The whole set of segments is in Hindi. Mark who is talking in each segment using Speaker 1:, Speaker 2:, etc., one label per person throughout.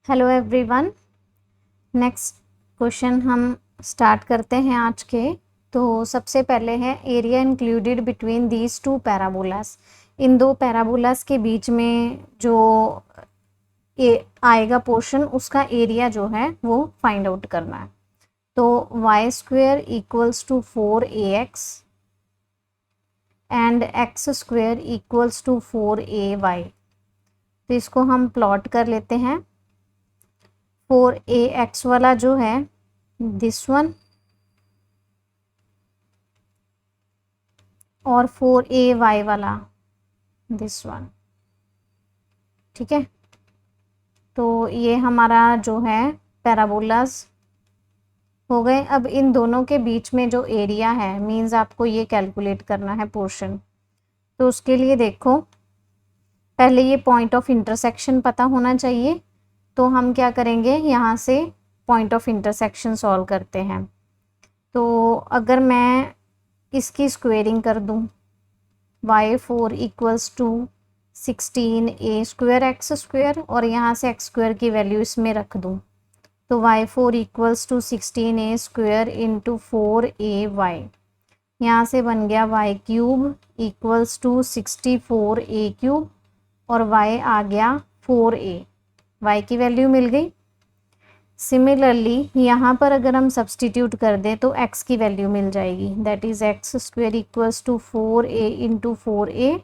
Speaker 1: Hello everyone. नेक्स्ट क्वेश्चन हम स्टार्ट करते हैं आज के। तो सबसे पहले है area included between these two parabolas. इन दो पैराबोलास के बीच में जो आएगा पोर्शन, उसका एरिया जो है वो फाइंड आउट करना है। तो y square equals to 4ax and x square equals to 4ay। तो इसको हम प्लॉट कर लेते हैं। 4ax वाला जो है दिस वन, और 4ay वाला दिस वन। ठीक है, तो ये हमारा जो है पैराबोलास हो गए। अब इन दोनों के बीच में जो एरिया है, मींस आपको ये कैलकुलेट करना है पोर्शन। तो उसके लिए देखो, पहले ये पॉइंट ऑफ इंटरसेक्शन पता होना चाहिए। तो हम क्या करेंगे, यहाँ से पॉइंट ऑफ इंटरसेक्शन सॉल्व करते हैं। तो अगर मैं इसकी स्क्वेयरिंग कर दूँ, y4 equals to 16a square x square, और यहाँ से एक्स स्क्वेयर की वैल्यू इसमें रख दूँ, तो y4 equals to 16a square into 4ay। यहाँ से बन गया y cube equals to 64a cube, और y आ गया 4a, y की वैल्यू मिल गई। सिमिलरली यहाँ पर अगर हम सब्सटीट्यूट कर दें तो x की वैल्यू मिल जाएगी, that is x square equals to 4a into 4a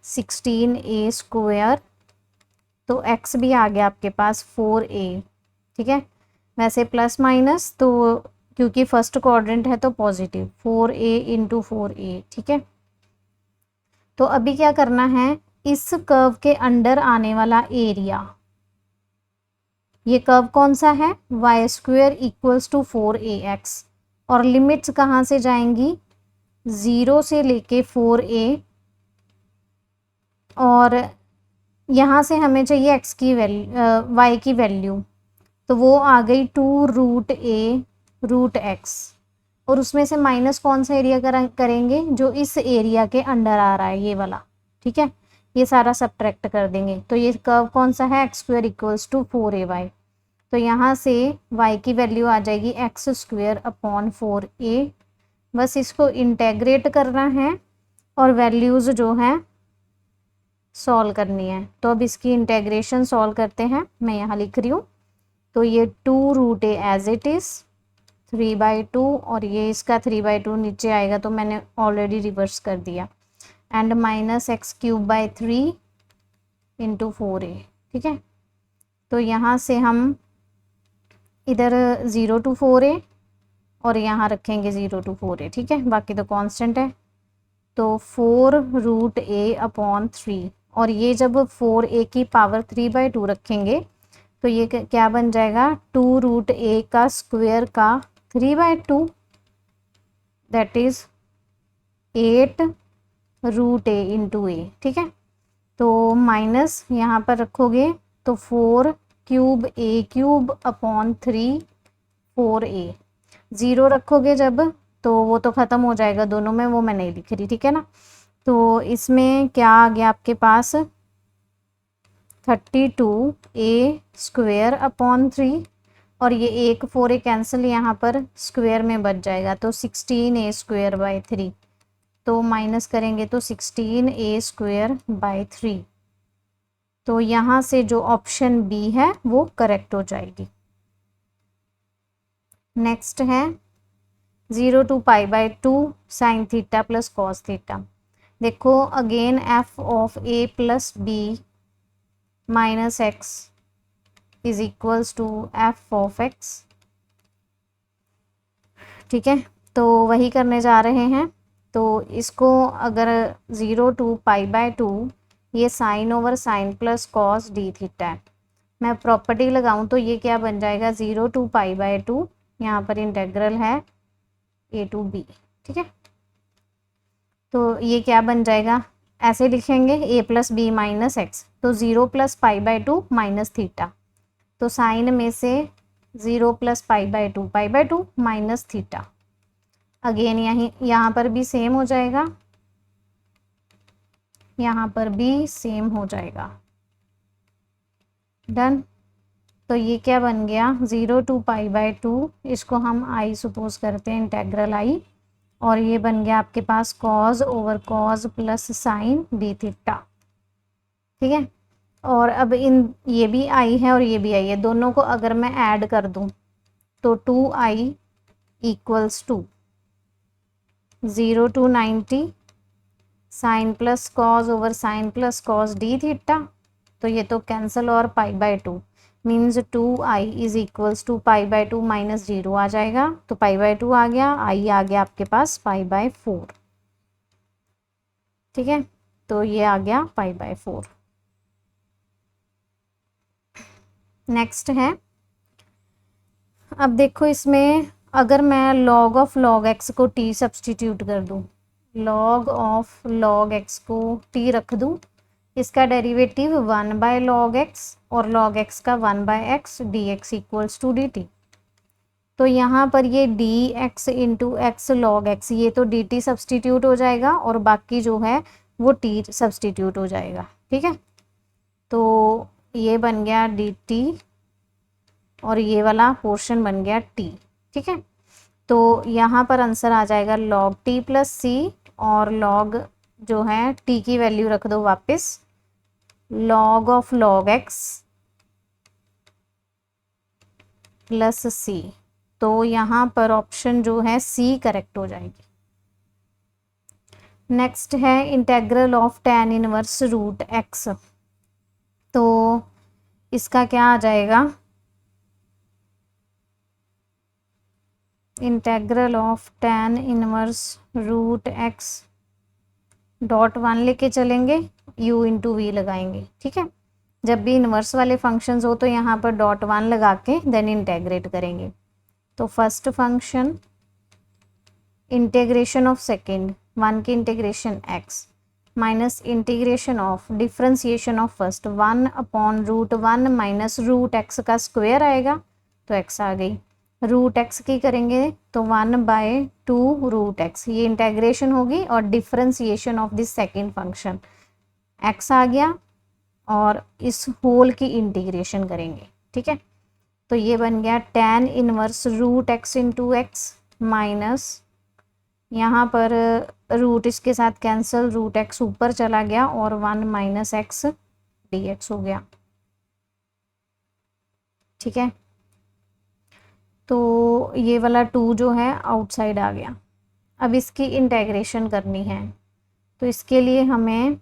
Speaker 1: 16a square. तो x भी आ गया आपके पास 4a। ठीक है, वैसे प्लस माइनस तो क्योंकि फर्स्ट क्वाड्रेंट है तो पॉजिटिव 4a इंटू 4a। ठीक है, तो अभी क्या करना है, इस कर्व के अंडर आने वाला एरिया, ये कर्व कौन सा है, Y square equals to 4ax, और लिमिट्स कहाँ से जाएंगी, 0 से लेके 4a, और यहाँ से हमें चाहिए x की वैल्यू, y की वैल्यू, तो वो आ गई 2√a रूट x, और उसमें से माइनस कौन सा एरिया करेंगे, जो इस एरिया के अंडर आ रहा है, ये वाला। ठीक है, ये सारा सब्ट्रैक्ट कर देंगे। तो ये कर्व कौन सा है, x square equals to 4ay। तो यहाँ से y की वैल्यू आ जाएगी एक्स स्क्वेयर अपॉन 4a। बस इसको इंटेग्रेट करना है और वैल्यूज़ जो हैं सॉल्व करनी है। तो अब इसकी इंटेग्रेशन सॉल्व करते हैं, मैं यहाँ लिख रही हूँ। तो ये 2√a एज इट इज़ 3/2, और ये इसका 3/2 नीचे आएगा तो मैंने ऑलरेडी रिवर्स कर दिया, and minus x³ into 4a। ठीक है, तो यहाँ से हम इधर 0 to 4a और यहाँ रखेंगे 0 to 4a। ठीक है, बाकी तो कांस्टेंट है। तो 4√a अपॉन 3, और ये जब 4a की पावर 3/2 रखेंगे तो ये क्या बन जाएगा, 2√a का स्क्वेयर का 3/2, that is 8√a into a। ठीक है, तो माइनस यहाँ पर रखोगे तो 4³ अपॉन 3 4a, 0 रखोगे जब तो वो तो ख़त्म हो जाएगा दोनों में, वो मैं नहीं लिख रही। ठीक है ना, तो इसमें क्या आ गया आपके पास 32a स्क्वेयर अपॉन 3, और ये एक 4a कैंसिल यहाँ पर स्क्वेयर में बच जाएगा, तो 16a स्क्वेयर बाई 3। तो माइनस करेंगे तो 16a स्क्वेयर बाई 3। तो यहाँ से जो ऑप्शन बी है वो करेक्ट हो जाएगी। नेक्स्ट है 0 to π/2 sine theta plus cos theta. देखो again f of a plus b minus x is equals to f of x। ठीक है, तो वही करने जा रहे हैं। तो इसको अगर 0 to π/2, ये sine over sine plus cos d theta है, मैं प्रॉपर्टी लगाऊं तो ये क्या बन जाएगा, 0 to π/2, यहाँ पर इंटेग्रल है a to b। ठीक है, तो ये क्या बन जाएगा, ऐसे लिखेंगे a plus b minus x, तो 0 प्लस π/2 माइनस थीटा, तो साइन में से 0 प्लस π/2 माइनस थीटा। अगेन यहाँ पर भी सेम हो जाएगा, यहाँ पर भी सेम हो जाएगा। डन। तो ये क्या बन गया 0 to π/2, इसको हम आई सपोज करते हैं इंटेग्रल आई, और ये बन गया आपके पास cos over cos plus sine d theta. ठीक है, और अब इन ये भी आई है और ये भी आई है, दोनों को अगर मैं ऐड कर दूं तो 2i equals to 0 to 90 sine plus cos over sine plus cos d theta, तो ये तो कैंसिल और π/2 means 2i is equals to π/2 minus 0 आ जाएगा, तो π/2 आ गया, i आ गया आपके पास π/4। ठीक है, तो ये आ गया π/4। नेक्स्ट है, अब देखो इसमें अगर मैं log ऑफ log x को t सब्सटीट्यूट कर दूं, log ऑफ log x को t रख दूं, इसका डेरिवेटिव 1/log x और log x का 1/x dx equals to dt। तो यहाँ पर ये dx into x log x, ये तो dt सब्सटीट्यूट हो जाएगा और बाकी जो है वो t सब्सटीट्यूट हो जाएगा। ठीक है, तो ये बन गया dt और ये वाला पोर्शन बन गया t। ठीक है, तो यहाँ पर आंसर आ जाएगा log t प्लस c, और log जो है t की वैल्यू रख दो वापस, log of log x plus c, तो यहाँ पर ऑप्शन जो है c करेक्ट हो जाएगी। नेक्स्ट है integral of tan inverse root x, तो इसका क्या आ जाएगा, integral of tan inverse root x dot 1 लेके चलेंगे, u इंटू वी लगाएंगे। ठीक है, जब भी इनवर्स वाले फंक्शंस हो तो यहाँ पर डॉट 1 लगा के देन इंटेग्रेट करेंगे। तो first function integration of second 1 की integration x minus integration of differentiation of first 1/√1 minus root x का स्क्वायर आएगा, तो x आ गई। रूट x की करेंगे तो 1/2 रूट x, ये इंटेग्रेशन होगी और differentiation of this second function x आ गया, और इस होल की इंटीग्रेशन करेंगे। ठीक है, तो ये बन गया tan inverse root x into x minus, यहाँ पर रूट इसके साथ कैंसिल, रूट x ऊपर चला गया और 1 माइनस एक्स dx हो गया। ठीक है, तो ये वाला 2 जो है आउटसाइड आ गया। अब इसकी इंटेग्रेशन करनी है, तो इसके लिए हमें,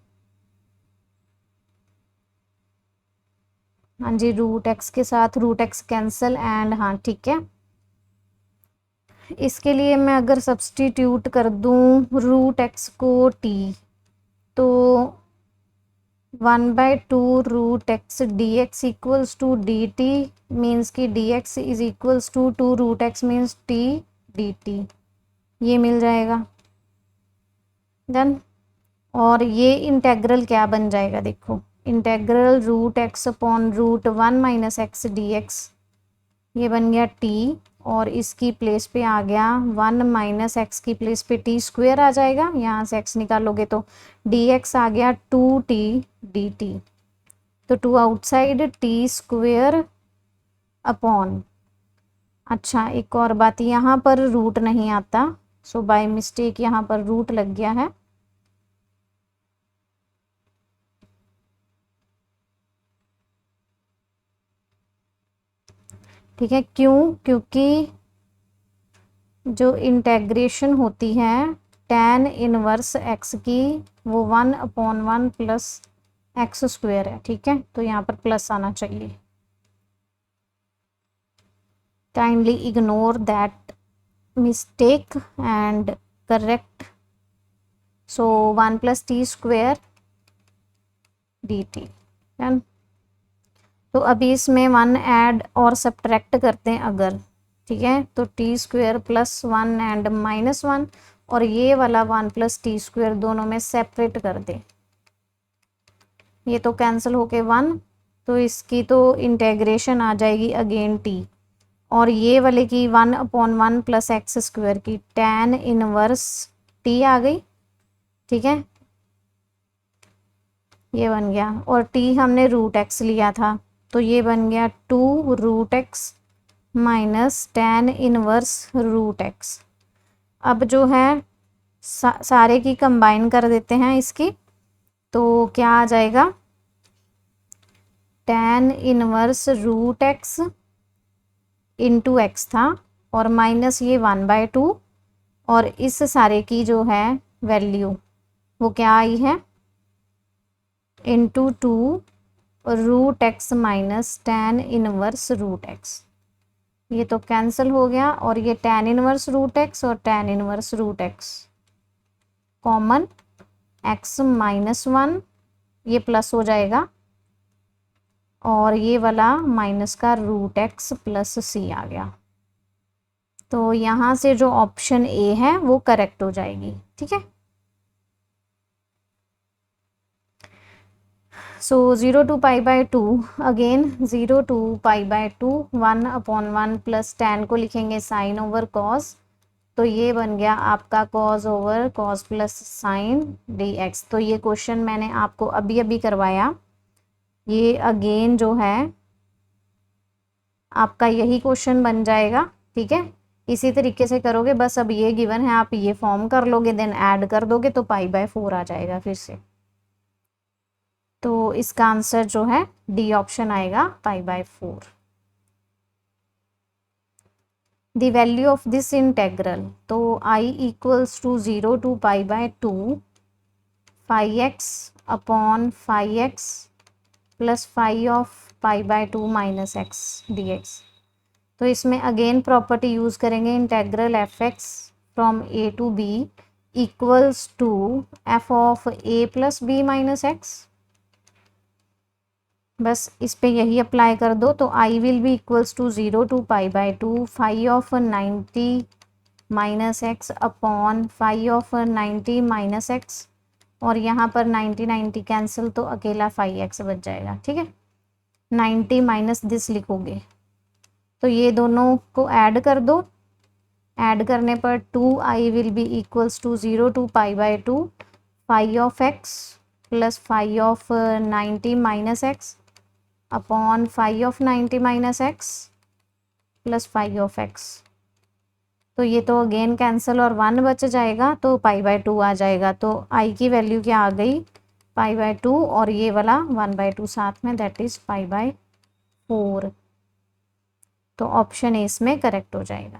Speaker 1: हाँ जी, रूट x के साथ रूट x कैंसिल एंड, हाँ ठीक है, इसके लिए मैं अगर सब्सटीट्यूट कर दूं रूट x को t, तो 1/2 root x dx equals to dt means कि dx is equals to 2 root x means t dt, ये मिल जाएगा। डन, और ये इंटेग्रल क्या बन जाएगा, देखो integral root x upon root 1 minus x dx, ये बन गया t, और इसकी प्लेस पे आ गया 1 माइनस एक्स की प्लेस पे t स्क्वायर आ जाएगा, यहाँ से x निकालोगे तो dx आ गया 2t dt, तो 2 आउटसाइड t स्क्वायर अपॉन, अच्छा एक और बात, यहाँ पर रूट नहीं आता, सो बाय मिस्टेक यहाँ पर रूट लग गया है। ठीक है, क्यों, क्योंकि जो इंटेग्रेशन होती है tan इनवर्स x की वो 1/1 प्लस एक्स स्क्वायर है। ठीक है, तो यहाँ पर प्लस आना चाहिए, kindly ignore that mistake and correct, so 1 plus T square dt। तो अभी इसमें 1 ऐड और सब्ट्रैक्ट करते हैं अगर, ठीक है, तो T square plus 1 and minus 1, और ये वाला 1 प्लस टी स्क्वायर दोनों में सेपरेट कर दें, ये तो कैंसिल होके 1, तो इसकी तो इंटेग्रेशन आ जाएगी अगेन t, और ये वाले की 1/1 प्लस एक्स स्क्वायर की tan इनवर्स t आ गई। ठीक है, ये बन गया, और t हमने रूट x लिया था, तो ये बन गया 2 root x minus tan inverse root x. अब जो है सारे की कंबाइन कर देते हैं इसकी, तो क्या आ जाएगा, tan inverse root x into x था और माइनस ये 1/2 और इस सारे की जो है वैल्यू वो क्या आई है, into 2 root x minus tan inverse root x. ये तो कैंसिल हो गया और ये tan इनवर्स रूट एक्स और tan inverse root x common, x minus 1 ये प्लस हो जाएगा और ये वाला माइनस का रूट एक्स प्लस सी आ गया। तो यहाँ से जो ऑप्शन ए है वो करेक्ट हो जाएगी। ठीक है, so 0 to π/2 again 0 to π/2 1/1 plus tan को लिखेंगे साइन ओवर कॉस, तो ये बन गया आपका cos over cos plus sign dx। तो ये क्वेश्चन मैंने आपको अभी अभी करवाया, ये अगेन जो है आपका यही क्वेश्चन बन जाएगा। ठीक है, इसी तरीके से करोगे, बस अब ये गिवन है आप ये फॉर्म कर लोगे, देन ऐड कर दोगे तो π/4 आ जाएगा फिर से। तो इसका आंसर जो है डी ऑप्शन आएगा π/4। The value of this integral, तो I equals to 0 to π/2 φx upon φx plus phi of π/2 minus x dx। तो इसमें अगेन प्रॉपर्टी यूज़ करेंगे, integral f x from a to b equals to f of a plus b minus x. बस इस पे यही अप्लाई कर दो, तो I will be equals to 0 to π/2 phi of 90 minus x upon phi of 90 minus x, और यहाँ पर 90 कैंसिल तो अकेला फाई एक्स बच जाएगा। ठीक है, 90 माइनस दिस लिखोगे तो ये दोनों को ऐड कर दो, ऐड करने पर 2I will be equals to 0 to π/2 phi of x plus phi of 90 minus x upon phi of 90 minus x plus phi of x. तो ये तो अगेन कैंसिल और 1 बच जाएगा, तो π/2 आ जाएगा। तो I की वैल्यू क्या आ गई, π/2 और ये वाला 1/2 साथ में, दैट इज π/4। तो ऑप्शन ए इसमें करेक्ट हो जाएगा।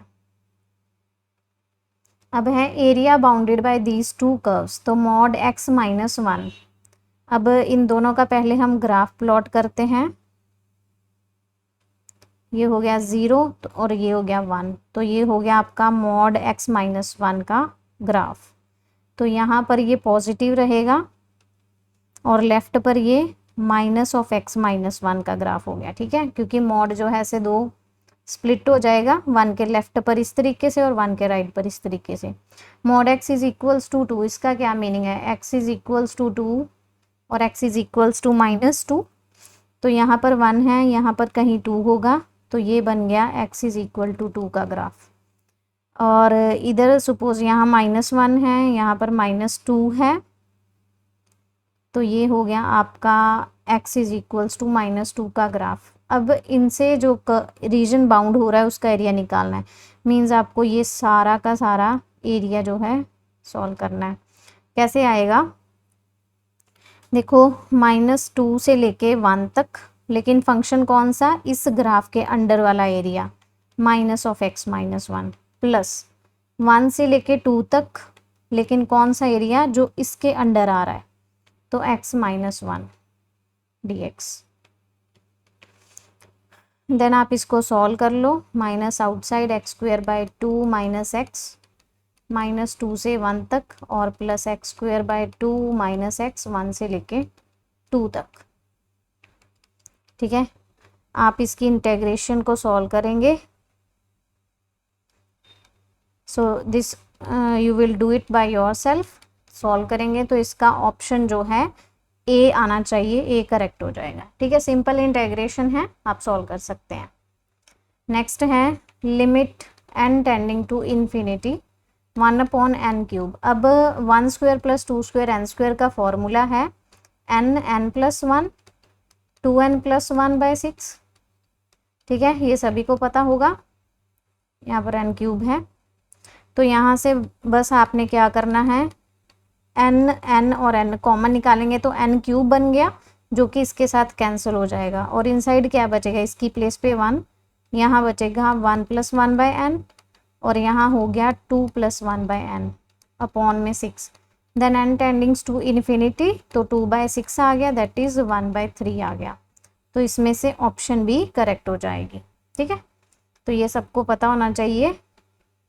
Speaker 1: अब है area bounded by these two curves, तो मॉड x माइनस 1। अब इन दोनों का पहले हम ग्राफ प्लॉट करते हैं, ये हो गया 0 और ये हो गया 1, तो ये हो गया आपका मॉड x माइनस 1 का ग्राफ। तो यहाँ पर ये पॉजिटिव रहेगा और लेफ्ट पर ये माइनस ऑफ x माइनस 1 का ग्राफ हो गया। ठीक है, क्योंकि मॉड जो है ऐसे दो स्प्लिट हो जाएगा, 1 के लेफ्ट पर इस तरीके से और 1 के राइट पर इस तरीके से। Mod x is equals to 2, इसका क्या मीनिंग है, x इज इक्वल्स टू 2 और x is equals to minus 2। तो यहाँ पर 1 है, यहाँ पर कहीं 2 होगा, तो ये बन गया x इज इक्वल टू 2 का ग्राफ। और इधर सपोज यहाँ -1 है, यहाँ पर -2 है, तो ये हो गया आपका x इज इक्वल्स टू -2 का ग्राफ। अब इनसे जो रीजन बाउंड हो रहा है उसका एरिया निकालना है, मीन्स आपको ये सारा का सारा एरिया जो है सॉल्व करना है। कैसे आएगा, देखो -2 से लेके 1 तक, लेकिन फंक्शन कौन सा, इस ग्राफ के अंडर वाला area minus of x minus 1, plus 1 से लेके 2 तक, लेकिन कौन सा एरिया जो इसके अंडर आ रहा है, तो x माइनस 1 dx। देन आप इसको सॉल्व कर लो, minus outside x²/2 minus x -2 से 1 तक और प्लस x²/2 माइनस x 1 से लेके 2 तक। ठीक है, आप इसकी इंटेग्रेशन को सॉल्व करेंगे, so this you will do it by yourself. Solve करेंगे तो इसका ऑप्शन जो है ए आना चाहिए, ए करेक्ट हो जाएगा। ठीक है, सिंपल इंटेग्रेशन है, आप सॉल्व कर सकते हैं। नेक्स्ट है limit n tending to infinity 1/n³। अब 1² + 2² n² का फॉर्मूला है n n+1 2n+1/6, ठीक है, ये सभी को पता होगा। यहाँ पर n³ है, तो यहाँ से बस आपने क्या करना है, n और n कॉमन निकालेंगे तो n³ बन गया, जो कि इसके साथ कैंसिल हो जाएगा, और इनसाइड क्या बचेगा, इसकी प्लेस पे 1, यहाँ बचेगा 1+1/n, और यहाँ हो गया 2+1/n अपॉन में 6, देन n टेंडिंग्स टू इन्फिनिटी, तो 2/6 आ गया, दैट इज 1/3 आ गया। तो इसमें से ऑप्शन बी करेक्ट हो जाएगी, ठीक है। तो ये सबको पता होना चाहिए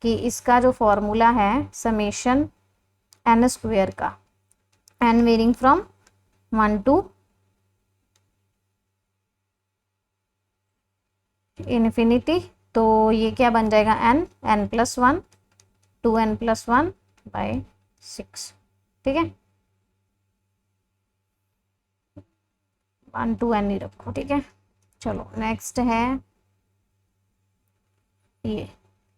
Speaker 1: कि इसका जो फॉर्मूला है समेशन n² का, n varying from 1 to infinity, तो ये क्या बन जाएगा, n+1 2n+1/6, ठीक है, 1 to n ही रखो, ठीक है। चलो नेक्स्ट है ये,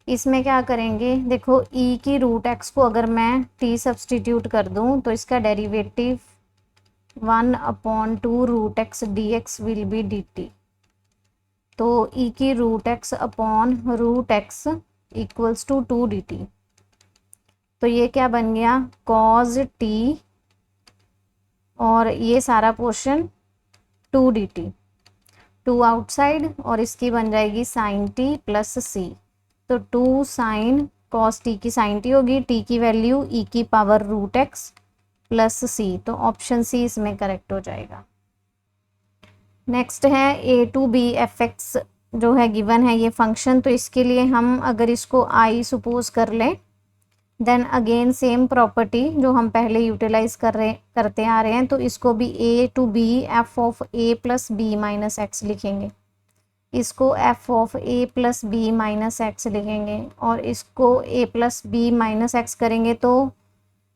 Speaker 1: इसमें क्या करेंगे, देखो e की रूट x को अगर मैं t सब्सटीट्यूट कर दूं तो इसका derivative 1/2√x dx will be dt, तो e की root x upon root x equals to 2 dt, तो ये क्या बन गया, cos t, और ये सारा पोर्शन 2 dt, 2 आउटसाइड, और इसकी बन जाएगी sin t प्लस c, तो 2 sin cos t की sin t होगी, t की वैल्यू e की power root x plus c, तो ऑप्शन सी इसमें करेक्ट हो जाएगा। नेक्स्ट है a to b fx जो है गिवन है ये फंक्शन, तो इसके लिए हम अगर इसको i सपोज कर लें, देन अगेन सेम प्रॉपर्टी जो हम पहले यूटिलाइज करते आ रहे हैं, तो इसको भी a to b f of a plus b minus x लिखेंगे, इसको f of a plus b minus x लिखेंगे, और इसको a plus b minus x करेंगे तो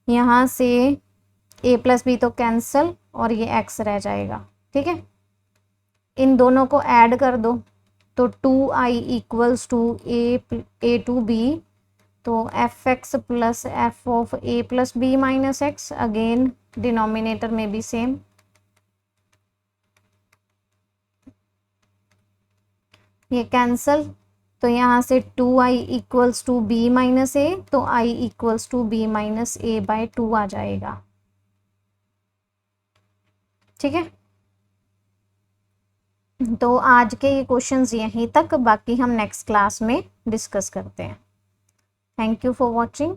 Speaker 1: यहाँ से a प्लस b तो कैंसिल, और ये x रह जाएगा, ठीक है। इन दोनों को ऐड कर दो, तो 2i equals to a to b, तो fx plus f of a plus b minus x, again denominator में भी सेम, ये कैंसल, तो यहाँ से 2i equals to b minus a, तो i equals to b minus a/2 आ जाएगा, ठीक है। तो आज के ये क्वेश्चंस यहीं तक, बाकी हम नेक्स्ट क्लास में डिस्कस करते हैं। Thank you for watching.